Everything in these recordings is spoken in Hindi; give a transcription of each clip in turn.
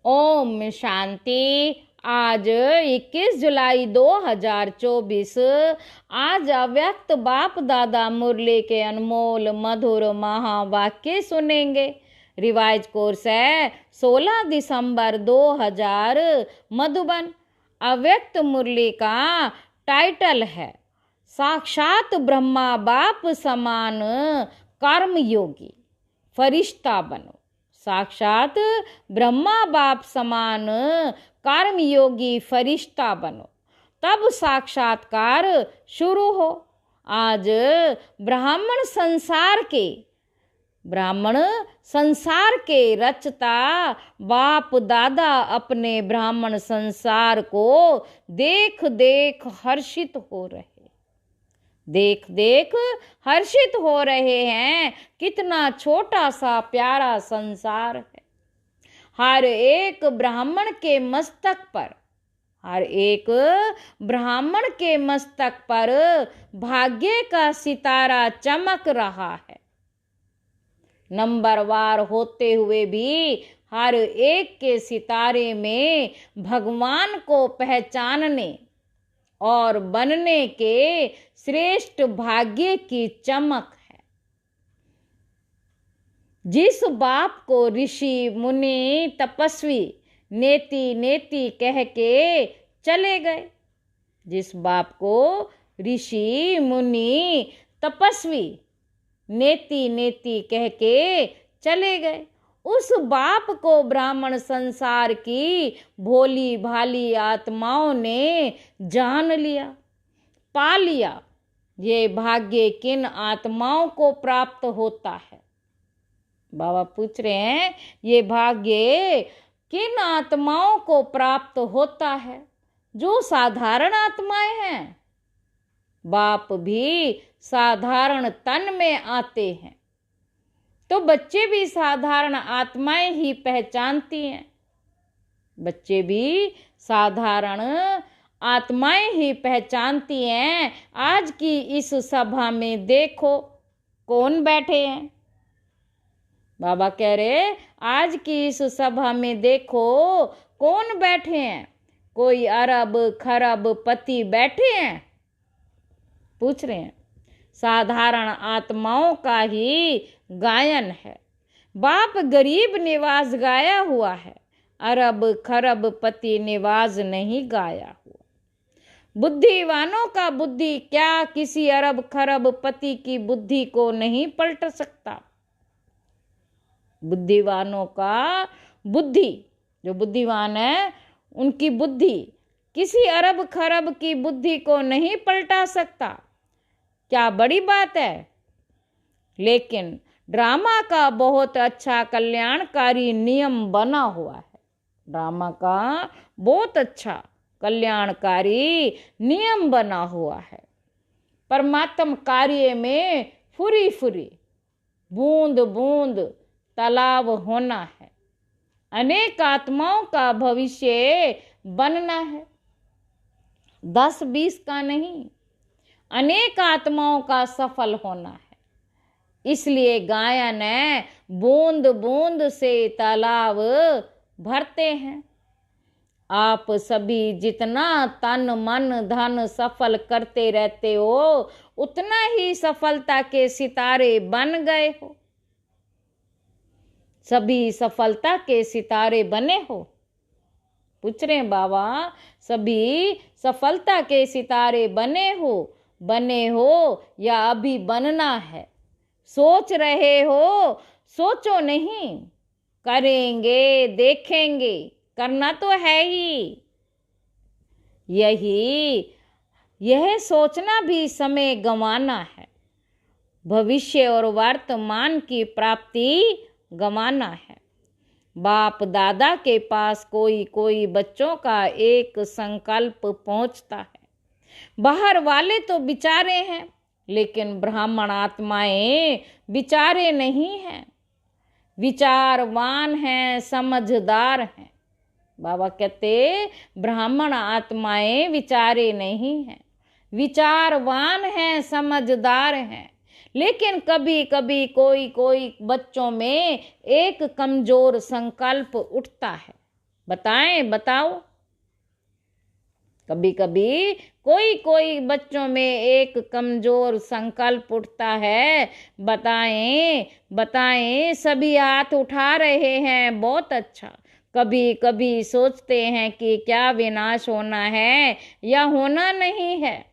ओम शांति। आज 21 जुलाई 2024। आज अव्यक्त बाप दादा मुरली के अनमोल मधुर महावाक्य सुनेंगे। रिवाइज कोर्स है 16 दिसंबर 2000 मधुबन। अव्यक्त मुरली का टाइटल है साक्षात ब्रह्मा बाप समान कर्म योगी फरिश्ता बनो। साक्षात ब्रह्मा बाप समान कर्म योगी फरिश्ता बनो, तब साक्षात्कार शुरू हो। आज ब्राह्मण संसार के रचता बाप दादा अपने ब्राह्मण संसार को देख देख हर्षित हो रहे हैं। कितना छोटा सा प्यारा संसार है। हर एक ब्राह्मण के मस्तक पर भाग्य का सितारा चमक रहा है। नंबरवार होते हुए भी हर एक के सितारे में भगवान को पहचानने और बनने के श्रेष्ठ भाग्य की चमक है। जिस बाप को ऋषि मुनि तपस्वी नेति नेति कह के चले गए, जिस बाप को ऋषि मुनि तपस्वी नेति नेति कह के चले गए, उस बाप को ब्राह्मण संसार की भोली भाली आत्माओं ने जान लिया, पा लिया। ये भाग्य किन आत्माओं को प्राप्त होता है? बाबा पूछ रहे हैं, ये भाग्य किन आत्माओं को प्राप्त होता है? जो साधारण आत्माएं हैं। बाप भी साधारण तन में आते हैं तो बच्चे भी साधारण आत्माएं ही पहचानती हैं। बच्चे भी साधारण आत्माएं ही पहचानती हैं। आज की इस सभा में देखो कौन बैठे हैं। बाबा कह रहे आज की इस सभा में देखो कौन बैठे हैं। कोई अरब खरब पति बैठे हैं? पूछ रहे हैं। साधारण आत्माओं का ही गायन है। बाप गरीब निवास गाया हुआ है, अरब खरब पति निवास नहीं गाया हुआ। बुद्धिवानों का बुद्धि क्या किसी अरब खरब पति की बुद्धि को नहीं पलट सकता? बुद्धिवानों का बुद्धि, जो बुद्धिमान है उनकी बुद्धि किसी अरब खरब की बुद्धि को नहीं पलटा सकता। क्या बड़ी बात है। लेकिन ड्रामा का बहुत अच्छा कल्याणकारी नियम बना हुआ है। ड्रामा का बहुत अच्छा कल्याणकारी नियम बना हुआ है। परमात्म कार्य में फुरी फुरी बूंद बूंद तालाब होना है। अनेक आत्माओं का भविष्य बनना है, 10-20 का नहीं, अनेक आत्माओं का सफल होना है। इसलिए गायन है बूंद बूंद से तालाब भरते हैं। आप सभी जितना तन मन धन सफल करते रहते हो, उतना ही सफलता के सितारे बन गए हो। सभी सफलता के सितारे बने हो? पूछ रहे हैं बाबा, सभी सफलता के सितारे बने हो या अभी बनना है? सोच रहे हो? सोचो नहीं, करेंगे, देखेंगे, करना तो है ही। यह सोचना भी समय गंवाना है। भविष्य और वर्तमान की प्राप्ति गंवाना है। बाप दादा के पास कोई कोई बच्चों का एक संकल्प पहुंचता है। बाहर वाले तो बिचारे हैं, लेकिन ब्राह्मण आत्माएं बिचारे नहीं हैं, विचारवान हैं, समझदार हैं। बाबा कहते ब्राह्मण आत्माएं विचारे नहीं हैं, विचारवान हैं, समझदार हैं। लेकिन कभी कभी कोई कोई बच्चों में एक कमजोर संकल्प उठता है। बताएं, बताओ। कभी कभी कोई कोई बच्चों में एक कमजोर संकल्प उठता है। बताएं, बताएं। सभी हाथ उठा रहे हैं, बहुत अच्छा। कभी कभी सोचते हैं कि क्या विनाश होना है या होना नहीं है।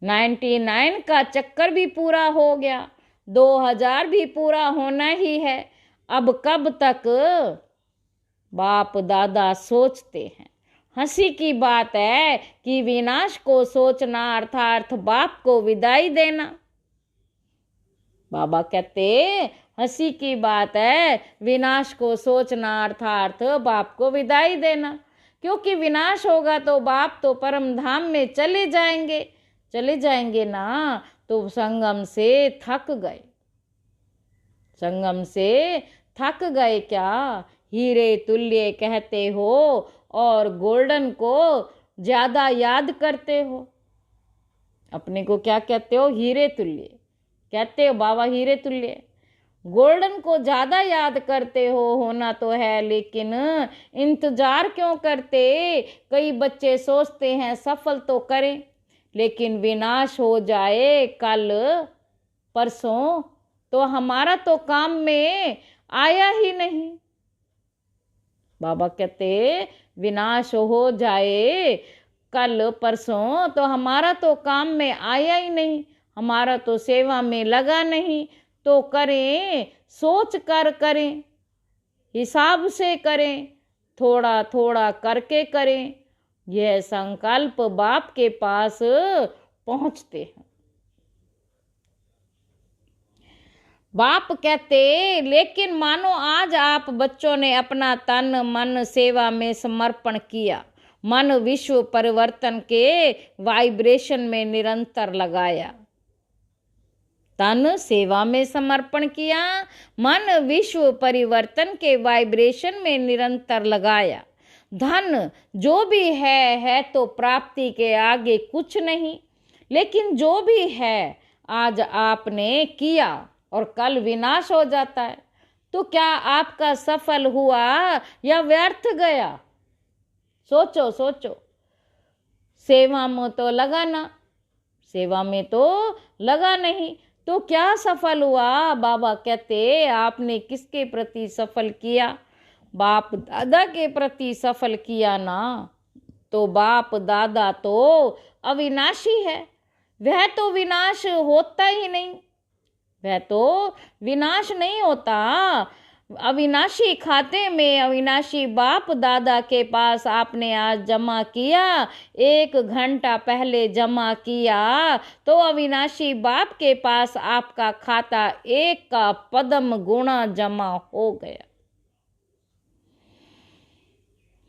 99 का चक्कर भी पूरा हो गया, 2000 भी पूरा होना ही है। अब कब तक? बाप दादा सोचते हैं। हंसी की बात है कि विनाश को सोचना अर्थात बाप को विदाई देना। बाबा कहते हंसी की बात है विनाश को सोचना अर्थात बाप को विदाई देना, क्योंकि विनाश होगा तो बाप तो परम धाम में चले जाएंगे ना। तो संगम से थक गए, संगम से थक गए क्या? हीरे तुल्य कहते हो और गोल्डन को ज्यादा याद करते हो। अपने को क्या कहते हो? हीरे तुल्य कहते हो बाबा, हीरे तुल्य। गोल्डन को ज्यादा याद करते हो, होना तो है, लेकिन इंतजार क्यों करते? कई बच्चे सोचते हैं सफल तो करें, लेकिन विनाश हो जाए कल परसों तो हमारा तो काम में आया ही नहीं। बाबा कहते विनाश हो जाए कल परसों तो हमारा तो काम में आया ही नहीं, हमारा तो सेवा में लगा नहीं। तो करें, सोच कर करें, हिसाब से करें, थोड़ा थोड़ा करके करें। यह संकल्प बाप के पास पहुंचते हैं। बाप कहते लेकिन मानो आज आप बच्चों ने अपना तन मन सेवा में समर्पण किया, मन विश्व परिवर्तन के वाइब्रेशन में निरंतर लगाया। तन सेवा में समर्पण किया, मन विश्व परिवर्तन के वाइब्रेशन में निरंतर लगाया। धन जो भी है तो प्राप्ति के आगे कुछ नहीं, लेकिन जो भी है आज आपने किया और कल विनाश हो जाता है, तो क्या आपका सफल हुआ या व्यर्थ गया? सोचो सोचो। सेवा में तो लगाना, सेवा में तो लगा नहीं, तो क्या सफल हुआ? बाबा कहते आपने किसके प्रति सफल किया? बाप दादा के प्रति सफल किया ना। तो बाप दादा तो अविनाशी है, वह तो विनाश होता ही नहीं, वह तो विनाश नहीं होता। अविनाशी खाते में अविनाशी बाप दादा के पास आपने आज जमा किया, 1 घंटा पहले जमा किया, तो अविनाशी बाप के पास आपका खाता 1 का पदम गुणा जमा हो गया।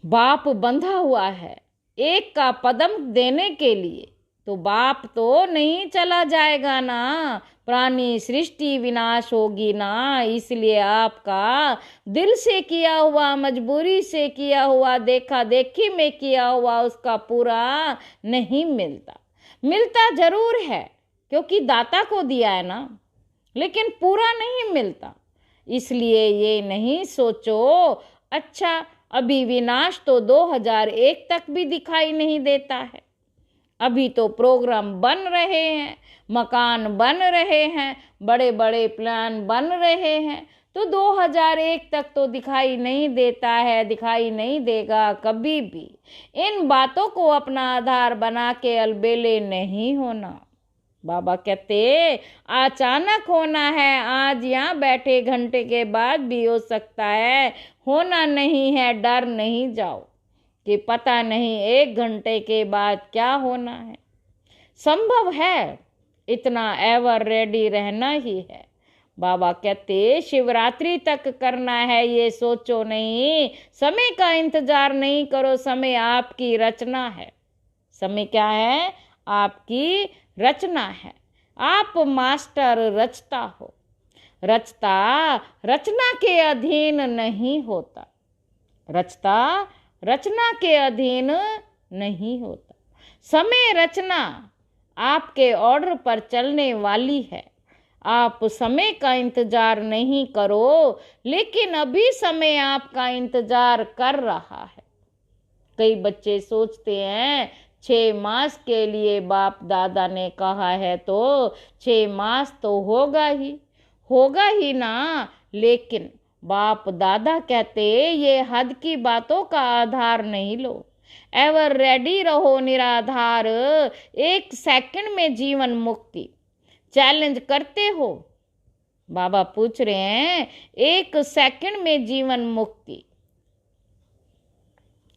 बाप बंधा हुआ है 1 का पदम देने के लिए, तो बाप तो नहीं चला जाएगा ना, प्राणी सृष्टि विनाश होगी ना। इसलिए आपका दिल से किया हुआ, मजबूरी से किया हुआ, देखा देखी में किया हुआ उसका पूरा नहीं मिलता। मिलता जरूर है क्योंकि दाता को दिया है ना, लेकिन पूरा नहीं मिलता। इसलिए ये नहीं सोचो अच्छा अभी विनाश तो 2001 तक भी दिखाई नहीं देता है, अभी तो प्रोग्राम बन रहे हैं, मकान बन रहे हैं, बड़े बड़े प्लान बन रहे हैं, तो 2001 तक तो दिखाई नहीं देता है, दिखाई नहीं देगा कभी भी। इन बातों को अपना आधार बना के अलबेले नहीं होना। बाबा कहते अचानक होना है, आज यहाँ बैठे घंटे के बाद भी हो सकता है, होना नहीं है, डर नहीं जाओ कि पता नहीं 1 घंटे के बाद क्या होना है। संभव है, इतना एवर रेडी रहना ही है। बाबा कहते शिवरात्रि तक करना है, ये सोचो नहीं, समय का इंतजार नहीं करो, समय आपकी रचना है। समय क्या है? आपकी रचना है। आप मास्टर रचता हो, रचता रचना के अधीन नहीं होता, रचता रचना के अधीन नहीं होता। समय रचना आपके ऑर्डर पर चलने वाली है, आप समय का इंतजार नहीं करो, लेकिन अभी समय आपका इंतजार कर रहा है। कई बच्चे सोचते हैं 6 मास के लिए बाप दादा ने कहा है तो 6 मास तो होगा ही ना। लेकिन बाप दादा कहते ये हद की बातों का आधार नहीं लो, एवर रेडी रहो निराधार, 1 सेकंड में जीवन मुक्ति चैलेंज करते हो। बाबा पूछ रहे हैं 1 सेकंड में जीवन मुक्ति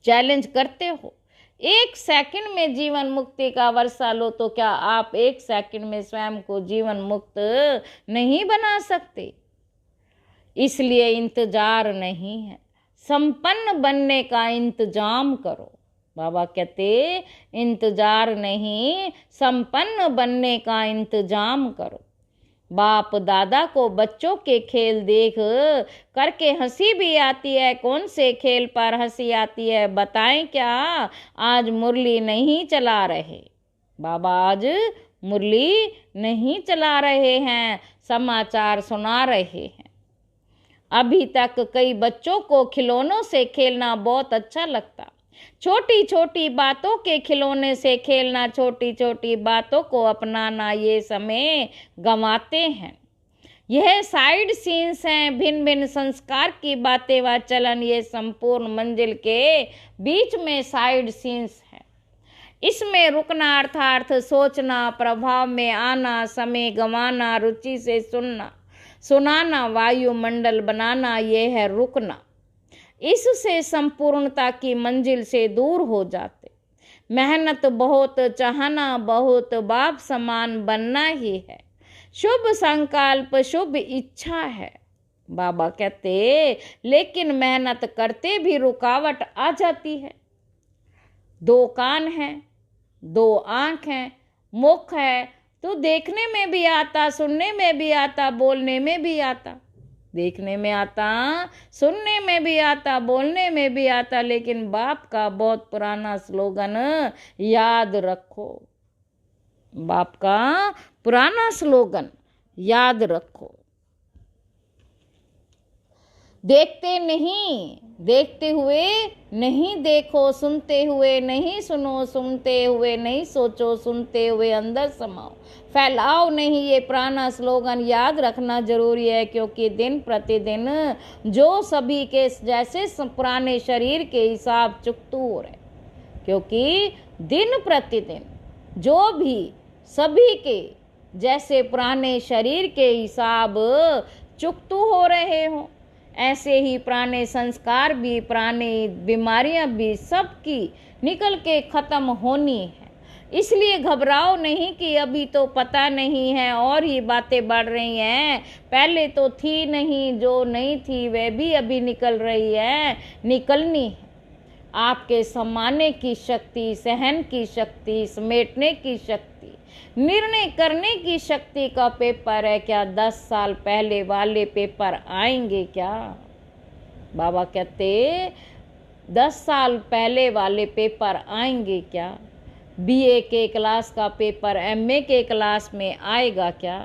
चैलेंज करते हो। 1 सेकंड में जीवन मुक्ति का वर्षा लो तो क्या आप 1 सेकंड में स्वयं को जीवन मुक्त नहीं बना सकते? इसलिए इंतजार नहीं है, संपन्न बनने का इंतजाम करो। बाबा कहते इंतजार नहीं, संपन्न बनने का इंतजाम करो। बाप दादा को बच्चों के खेल देख करके हंसी भी आती है। कौन से खेल पर हंसी आती है बताएं क्या? आज मुरली नहीं चला रहे बाबा, आज मुरली नहीं चला रहे हैं, समाचार सुना रहे हैं। अभी तक कई बच्चों को खिलौनों से खेलना बहुत अच्छा लगता, छोटी छोटी बातों के खिलौने से खेलना, छोटी छोटी बातों को अपनाना, ये समय गंवाते हैं। यह साइड सीन्स हैं, भिन्न भिन्न संस्कार की बातें व चलन, ये संपूर्ण मंजिल के बीच में साइड सीन्स है। इसमें रुकना अर्थार्थ सोचना, प्रभाव में आना, समय गंवाना, रुचि से सुनना सुनाना, वायुमंडल बनाना, ये है रुकना। इससे संपूर्णता की मंजिल से दूर हो जाते। मेहनत बहुत, चाहना बहुत, बाप समान बनना ही है। शुभ संकल्प, शुभ इच्छा है। बाबा कहते लेकिन मेहनत करते भी रुकावट आ जाती है। 2 कान हैं, 2 आँख हैं, मुख है, तो देखने में भी आता, सुनने में भी आता, बोलने में भी आता। देखने में आता, सुनने में भी आता, बोलने में भी आता। लेकिन बाप का बहुत पुराना स्लोगन याद रखो, बाप का पुराना स्लोगन याद रखो। देखते नहीं, देखते हुए नहीं देखो, सुनते हुए नहीं सुनो, सुनते हुए नहीं सोचो, सुनते हुए अंदर समाओ, फैलाओ नहीं। ये पुराना स्लोगन याद रखना जरूरी है, क्योंकि दिन प्रतिदिन जो सभी के जैसे पुराने शरीर के हिसाब चुकतू हो रहे, क्योंकि दिन प्रतिदिन जो भी सभी के जैसे पुराने शरीर के हिसाब चुकतू हो रहे हों, ऐसे ही पुराने संस्कार भी, पुरानी बीमारियां भी सबकी निकल के खत्म होनी है। इसलिए घबराओ नहीं कि अभी तो पता नहीं है और ही बातें बढ़ रही हैं, पहले तो थी नहीं, जो नहीं थी वह भी अभी निकल रही है, निकलनी है। आपके समाने की शक्ति, सहन की शक्ति, समेटने की शक्ति, निर्णय करने की शक्ति का पेपर है। क्या 10 साल पहले वाले पेपर आएंगे क्या? बाबा कहते 10 साल पहले वाले पेपर आएंगे क्या? बीए के क्लास का पेपर एमए के क्लास में आएगा क्या?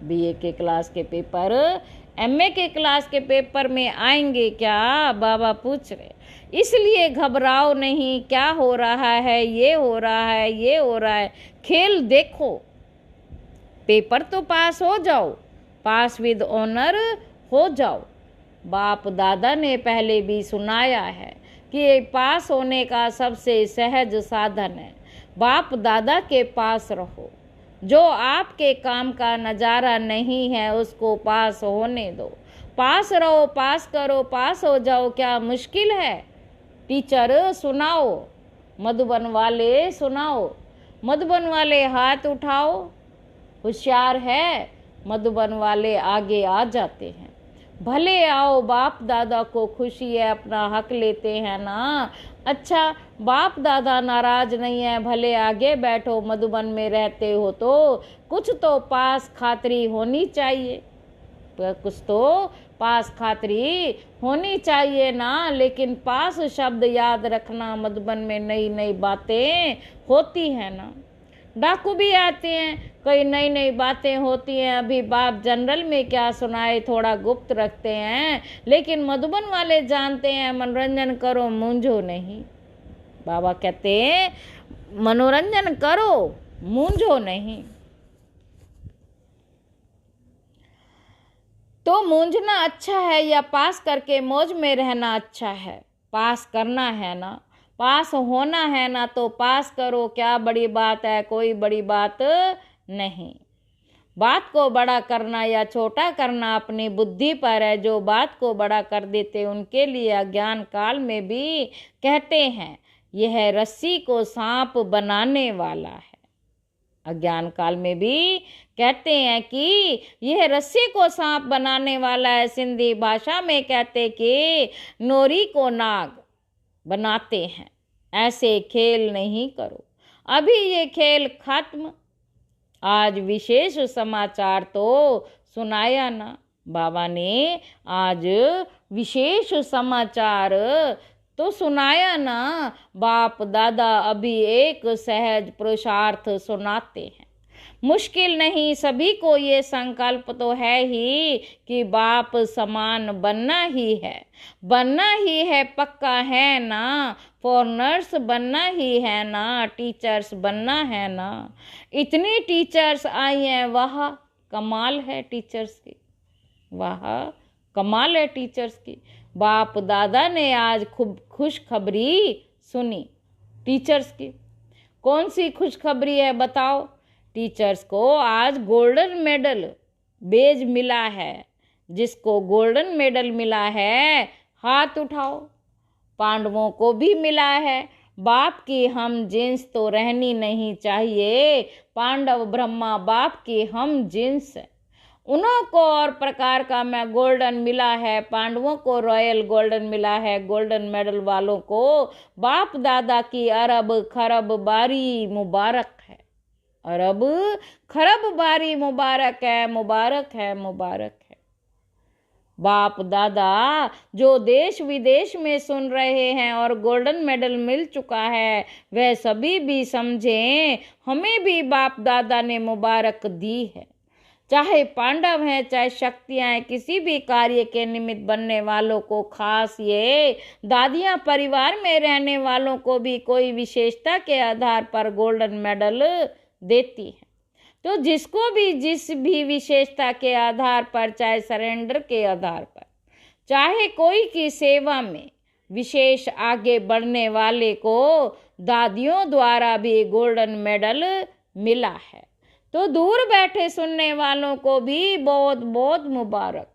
बीए के क्लास के पेपर एमए के क्लास के पेपर में आएंगे क्या? बाबा पूछ रहे। इसलिए घबराओ नहीं, क्या हो रहा है, ये हो रहा है, ये हो रहा है, खेल देखो, पेपर तो पास हो जाओ, पास विद ऑनर हो जाओ। बाप दादा ने पहले भी सुनाया है कि पास होने का सबसे सहज साधन है बाप दादा के पास रहो। जो आपके काम का नज़ारा नहीं है उसको पास होने दो, पास रहो, पास करो, पास हो जाओ। क्या मुश्किल है? टीचर सुनाओ, मधुबन वाले सुनाओ, मधुबन वाले हाथ उठाओ। होशियार है, मधुबन वाले आगे आ जाते हैं। भले आओ, बाप दादा को खुशी है, अपना हक लेते हैं ना। अच्छा, बाप दादा नाराज नहीं है, भले आगे बैठो, मधुबन में रहते हो तो कुछ तो पास खातरी होनी चाहिए, कुछ तो पास खातरी होनी चाहिए ना। लेकिन पास शब्द याद रखना, मधुबन में नई नई बातें होती हैं ना। डाकू भी आते हैं, कई नई नई बातें होती हैं। अभी बाप जनरल में क्या सुनाए थोड़ा गुप्त रखते हैं, लेकिन मधुबन वाले जानते हैं, मनोरंजन करो मूंझो नहीं। बाबा कहते हैं मनोरंजन करो मूंझो नहीं। तो मूंझना अच्छा है या पास करके मौज में रहना अच्छा है? पास करना है ना, पास होना है ना, तो पास करो, क्या बड़ी बात है, कोई बड़ी बात नहीं। बात को बड़ा करना या छोटा करना अपनी बुद्धि पर है। जो बात को बड़ा कर देते उनके लिए अज्ञान काल में भी कहते हैं यह रस्सी को सांप बनाने वाला है। अज्ञान काल में भी कहते हैं कि यह रस्सी को सांप बनाने वाला है। सिंधी भाषा में कहते कि नोरी को नाग बनाते हैं। ऐसे खेल नहीं करो, अभी ये खेल खत्म। आज विशेष समाचार तो सुनाया ना बाबा ने, आज विशेष समाचार तो सुनाया ना। बाप दादा अभी एक सहज पुरुषार्थ सुनाते हैं। मुश्किल नहीं, सभी को ये संकल्प तो है ही कि बाप समान बनना ही है, पक्का है ना। फॉरनर्स बनना ही है ना, टीचर्स बनना है ना। इतनी टीचर्स आई हैं, वाह कमाल है टीचर्स की, वाह कमाल है टीचर्स की। बाप दादा ने आज खूब खुशखबरी सुनी टीचर्स की। कौन सी खुशखबरी है बताओ? टीचर्स को आज गोल्डन मेडल बेज मिला है। जिसको गोल्डन मेडल मिला है हाथ उठाओ। पांडवों को भी मिला है। बाप की हम जिन्स तो रहनी नहीं चाहिए। पांडव ब्रह्मा बाप की हम जिन्स। उन्हों को और प्रकार का मैं गोल्डन मिला है, पांडवों को रॉयल गोल्डन मिला है। गोल्डन मेडल वालों को बाप दादा की अरब खरब बारी मुबारक है। अरब खरब बारी मुबारक है, मुबारक है, मुबारक है। बाप दादा जो देश विदेश में सुन रहे हैं और गोल्डन मेडल मिल चुका है, वह सभी भी समझें हमें भी बाप दादा ने मुबारक दी है। चाहे पांडव हैं, चाहे शक्तियां हैं, किसी भी कार्य के निमित्त बनने वालों को, खास ये दादियां परिवार में रहने वालों को भी कोई विशेषता के आधार पर गोल्डन मेडल देती है। तो जिसको भी जिस भी विशेषता के आधार पर, चाहे सरेंडर के आधार पर, चाहे कोई की सेवा में विशेष आगे बढ़ने वाले को दादियों द्वारा भी गोल्डन मेडल मिला है। तो दूर बैठे सुनने वालों को भी बहुत बहुत मुबारक।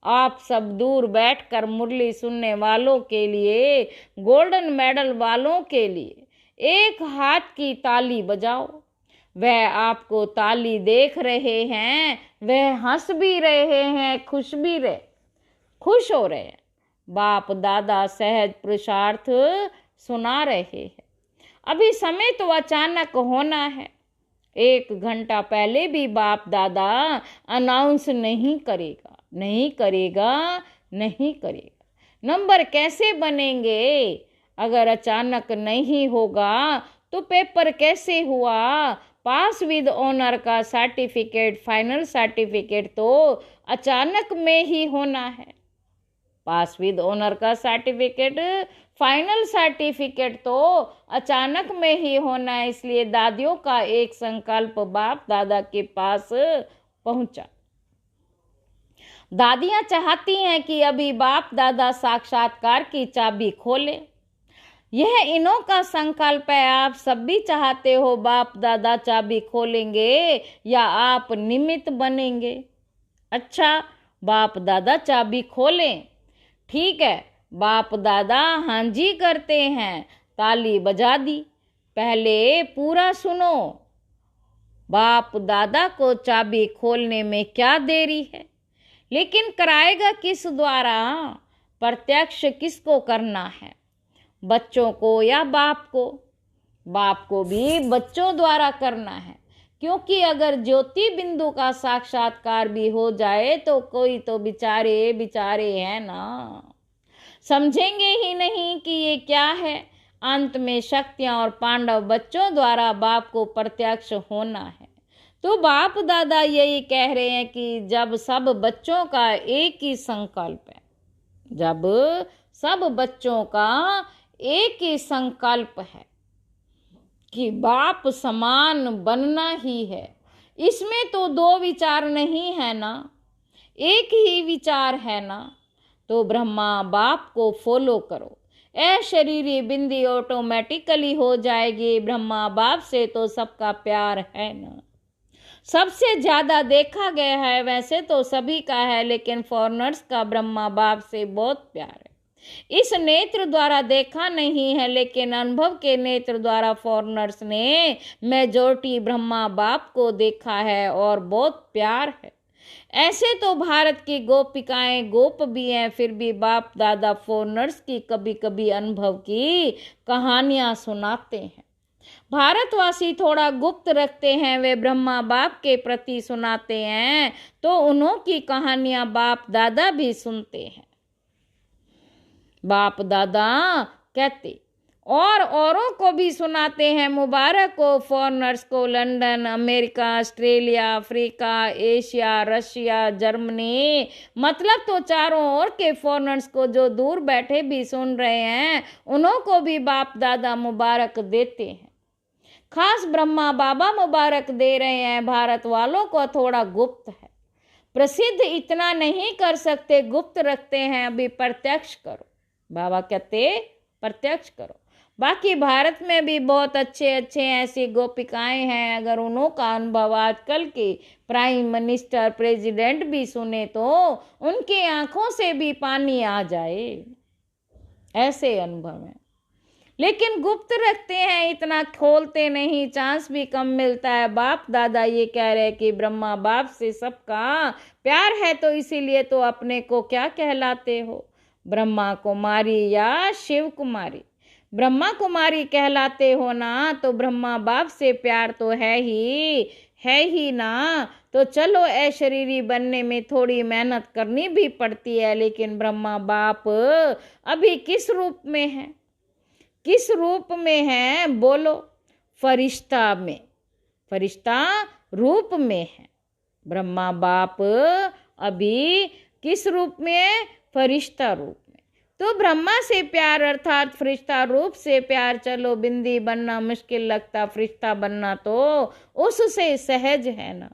आप सब दूर बैठकर मुरली सुनने वालों के लिए, गोल्डन मेडल वालों के लिए एक हाथ की ताली बजाओ। वह आपको ताली देख रहे हैं, वह हंस भी रहे हैं, खुश हो रहे हैं। बाप दादा सहज पुरुषार्थ सुना रहे हैं। अभी समय तो अचानक होना है। 1 घंटा पहले भी बाप दादा अनाउंस नहीं करेगा। नंबर कैसे बनेंगे? अगर अचानक नहीं होगा तो पेपर कैसे हुआ? पास विद ऑनर का सर्टिफिकेट, फाइनल सर्टिफिकेट तो अचानक में ही होना है। पास विद ऑनर का सर्टिफिकेट, फाइनल सर्टिफिकेट तो अचानक में ही होना है। इसलिए दादियों का एक संकल्प बाप दादा के पास पहुंचा। दादियां चाहती हैं कि अभी बाप दादा साक्षात्कार की चाबी खोले। यह इन्हों का संकल्प है। आप सब भी चाहते हो बाप दादा चाबी खोलेंगे या आप निमित्त बनेंगे? अच्छा, बाप दादा चाबी खोलें, ठीक है। बाप दादा हाँ जी करते हैं, ताली बजा दी। पहले पूरा सुनो। बाप दादा को चाबी खोलने में क्या देरी है? लेकिन कराएगा किस द्वारा? प्रत्यक्ष किसको करना है, बच्चों को या बाप को? बाप को भी बच्चों द्वारा करना है, क्योंकि अगर ज्योति बिंदु का साक्षात्कार भी हो जाए तो कोई तो बेचारे हैं ना, समझेंगे ही नहीं कि ये क्या है। अंत में शक्तियां और पांडव बच्चों द्वारा बाप को प्रत्यक्ष होना है। तो बाप दादा यही कह रहे हैं कि जब सब बच्चों का एक ही संकल्प है, जब सब बच्चों का एक ही संकल्प है कि बाप समान बनना ही है, इसमें तो दो विचार नहीं है ना, एक ही विचार है ना। तो ब्रह्मा बाप को फॉलो करो, शरीरी बिंदी ऑटोमेटिकली हो जाएगी। ब्रह्मा बाप से तो सबका प्यार है ना। सबसे ज्यादा देखा गया है, वैसे तो सभी का है, लेकिन फॉरेनर्स का ब्रह्मा बाप से बहुत प्यार है। इस नेत्र द्वारा देखा नहीं है, लेकिन अनुभव के नेत्र द्वारा फॉरेनर्स ने मेजॉरिटी ब्रह्मा बाप को देखा है और बहुत प्यार है। ऐसे तो भारत की गोपिकाएं गोप भी हैं, फिर भी बाप दादा फॉरेनर्स की कभी कभी अनुभव की कहानियां सुनाते हैं। भारतवासी थोड़ा गुप्त रखते हैं, वे ब्रह्मा बाप के प्रति सुनाते हैं, तो उन्हों की कहानियां बाप दादा भी सुनते हैं। बाप दादा कहते और औरों को भी सुनाते हैं। मुबारक हो फॉरेनर्स को, London, America, Australia, Africa, Asia, Russia, Germany, मतलब तो चारों ओर के फॉरेनर्स को, जो दूर बैठे भी सुन रहे हैं, उन्हों को भी बाप दादा मुबारक देते हैं। खास ब्रह्मा बाबा मुबारक दे रहे हैं। भारत वालों को थोड़ा गुप्त है, प्रसिद्ध इतना नहीं कर सकते, गुप्त रखते हैं, अभी प्रत्यक्ष करो। बाबा कहते प्रत्यक्ष करो। बाकी भारत में भी बहुत अच्छे अच्छे ऐसी गोपिकाएं हैं, अगर उन्हों का अनुभव आजकल के प्राइम मिनिस्टर, प्रेसिडेंट भी सुने तो उनकी आंखों से भी पानी आ जाए, ऐसे अनुभव है। लेकिन गुप्त रखते हैं, इतना खोलते नहीं, चांस भी कम मिलता है। बाप दादा ये कह रहे हैं कि ब्रह्मा बाप से सबका प्यार है, तो इसीलिए तो अपने को क्या कहलाते हो, ब्रह्मा कुमारी या शिव कुमारी। ब्रह्मा कुमारी कहलाते हो ना, तो ब्रह्मा बाप से प्यार तो है ही ना। तो चलो शरीरी बनने में थोड़ी मेहनत करनी भी पड़ती है, लेकिन ब्रह्मा बाप अभी किस रूप में है, किस रूप में है बोलो? फरिश्ता में, फरिश्ता रूप में है। ब्रह्मा बाप अभी किस रूप में है? फरिश्ता रूप में। तो ब्रह्मा से प्यार अर्थात फरिश्ता रूप से प्यार, चलो बिंदी बनना मुश्किल लगता, फरिश्ता बनना तो उससे सहज है ना।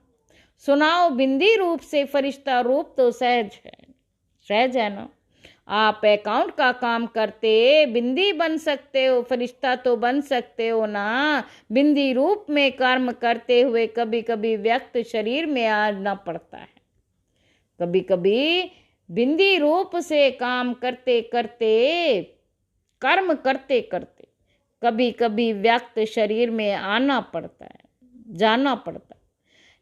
सुनाओ, बिंदी रूप से फरिश्ता रूप तो सहज है ना। आप अकाउंट का काम करते बिंदी बन सकते हो, फरिश्ता तो बन सकते हो ना। बिंदी रूप में कर्म करते हुए कभी कभी व्यक्त शरीर में आना पड़ता है, कभी कभी बिंदी रूप से काम करते करते, कर्म करते करते कभी कभी व्यक्त शरीर में आना पड़ता है, जाना पड़ता है।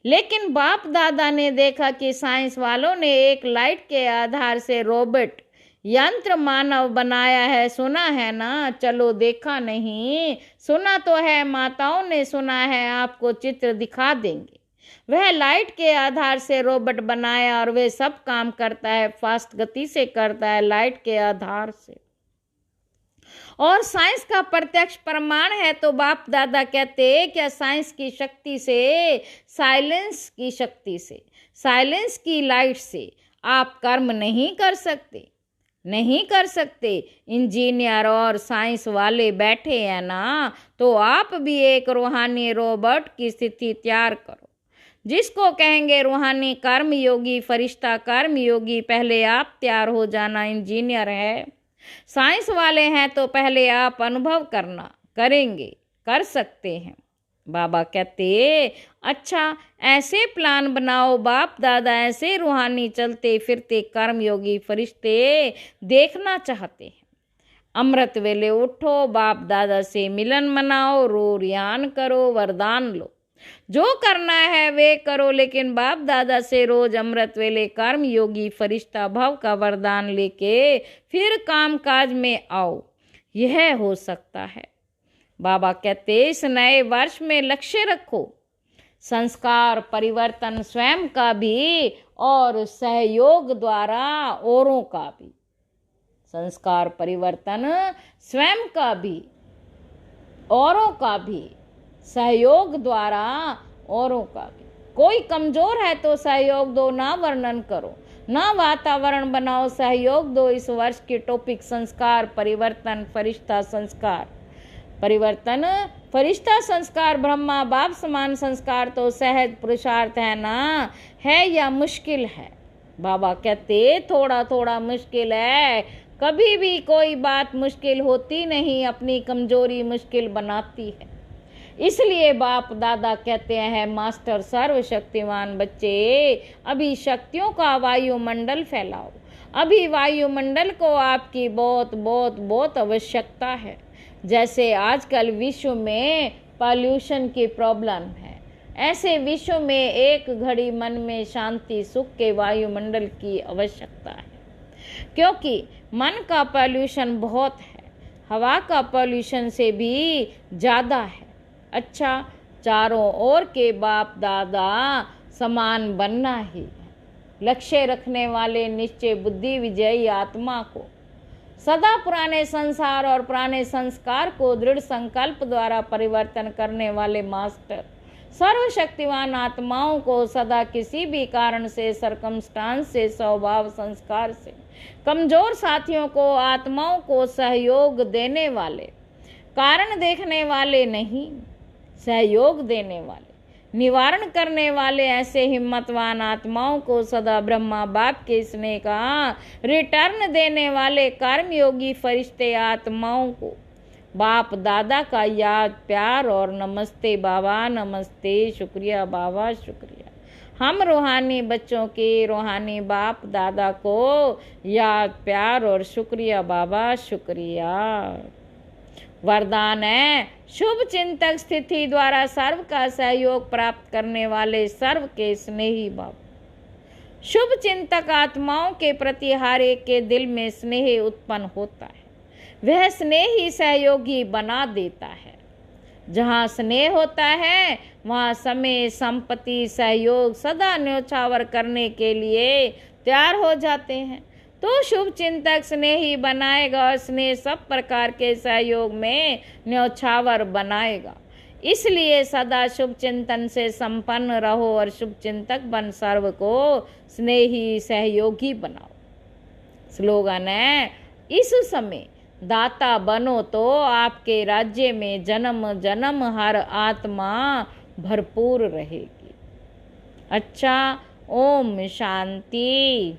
लेकिन बाप दादा ने देखा कि साइंस वालों ने एक लाइट के आधार से रोबोट यंत्र मानव बनाया है, सुना है ना? चलो देखा नहीं, सुना तो है, माताओं ने सुना है, आपको चित्र दिखा देंगे। वह लाइट के आधार से रोबोट बनाया और वह सब काम करता है, फास्ट गति से करता है, लाइट के आधार से। और साइंस का प्रत्यक्ष प्रमाण है। तो बाप दादा कहते क्या साइंस की शक्ति से, साइलेंस की शक्ति से, साइलेंस की लाइट से आप कर्म नहीं कर सकते, नहीं कर सकते। इंजीनियर और साइंस वाले बैठे हैं ना, तो आप भी एक रूहानी रोबोट की स्थिति तैयार करो, जिसको कहेंगे रूहानी कर्म योगी, फरिश्ता कर्म योगी। पहले आप तैयार हो जाना। इंजीनियर है, साइंस वाले हैं, तो पहले आप अनुभव करना, करेंगे, कर सकते हैं। बाबा कहते अच्छा ऐसे प्लान बनाओ, बाप दादा ऐसे रूहानी चलते फिरते कर्मयोगी फरिश्ते देखना चाहते हैं। अमृत वेले उठो, बाप दादा से मिलन मनाओ, रो रियान करो, वरदान लो, जो करना है वे करो, लेकिन बाप दादा से रोज अमृत वेले कर्म योगी फरिश्ता भव का वरदान लेके फिर काम काज में आओ, यह हो सकता है। बाबा कहते इस नए वर्ष में लक्ष्य रखो, संस्कार परिवर्तन स्वयं का भी और सहयोग द्वारा औरों का भी। संस्कार परिवर्तन स्वयं का भी औरों का भी सहयोग द्वारा, औरों का भी। कोई कमजोर है तो सहयोग दो, ना वर्णन करो, ना वातावरण बनाओ, सहयोग दो। इस वर्ष की टॉपिक संस्कार परिवर्तन फरिश्ता संस्कार। परिवर्तन फरिश्ता संस्कार, ब्रह्मा बाप समान संस्कार तो सहज पुरुषार्थ है ना, है या मुश्किल है? बाबा कहते थोड़ा थोड़ा मुश्किल है। कभी भी कोई बात मुश्किल होती नहीं, अपनी कमजोरी मुश्किल बनाती है। इसलिए बाप दादा कहते हैं, मास्टर सर्वशक्तिमान बच्चे, अभी शक्तियों का वायुमंडल फैलाओ। अभी वायुमंडल को आपकी बहुत बहुत बहुत आवश्यकता है। जैसे आजकल विश्व में पॉल्यूशन की प्रॉब्लम है, ऐसे विश्व में एक घड़ी मन में शांति सुख के वायुमंडल की आवश्यकता है। क्योंकि मन का पॉल्यूशन बहुत है, हवा का पॉल्यूशन से भी ज़्यादा है। अच्छा, चारों ओर के बाप दादा समान बनना ही है। लक्ष्य रखने वाले निश्चय बुद्धि विजयी आत्मा को सदा पुराने संसार और पुराने संस्कार को दृढ़ संकल्प द्वारा परिवर्तन करने वाले मास्टर सर्वशक्तिवान आत्माओं को सदा किसी भी कारण से, सरकमस्टांस से, स्वभाव संस्कार से कमजोर साथियों को, आत्माओं को सहयोग देने वाले, कारण देखने वाले नहीं, सहयोग देने वाले, निवारण करने वाले ऐसे हिम्मतवान आत्माओं को सदा ब्रह्मा बाप के स्नेह का रिटर्न देने वाले कर्मयोगी फरिश्ते आत्माओं को बाप दादा का याद प्यार और नमस्ते बाबा, नमस्ते, शुक्रिया बाबा, शुक्रिया। हम रूहानी बच्चों के रूहानी बाप दादा को याद प्यार और शुक्रिया बाबा, शुक्रिया। वरदान है, शुभ चिंतक स्थिति द्वारा सर्व का सहयोग प्राप्त करने वाले सर्व के स्नेही बाप। शुभ चिंतक आत्माओं के प्रति हर एक के दिल में स्नेह उत्पन्न होता है। वह स्नेह ही सहयोगी बना देता है। जहाँ स्नेह होता है वहाँ समय, संपत्ति, सहयोग सदा न्योछावर करने के लिए तैयार हो जाते हैं। तो शुभ चिंतक स्नेह ही बनाएगा और स्नेह सब प्रकार के सहयोग में न्योछावर बनाएगा। इसलिए सदा शुभ चिंतन से संपन्न रहो और शुभ चिंतक बन सर्व को स्नेही सहयोगी बनाओ। स्लोगन है, इस समय दाता बनो तो आपके राज्य में जन्म जन्म हर आत्मा भरपूर रहेगी। अच्छा, ओम शांति।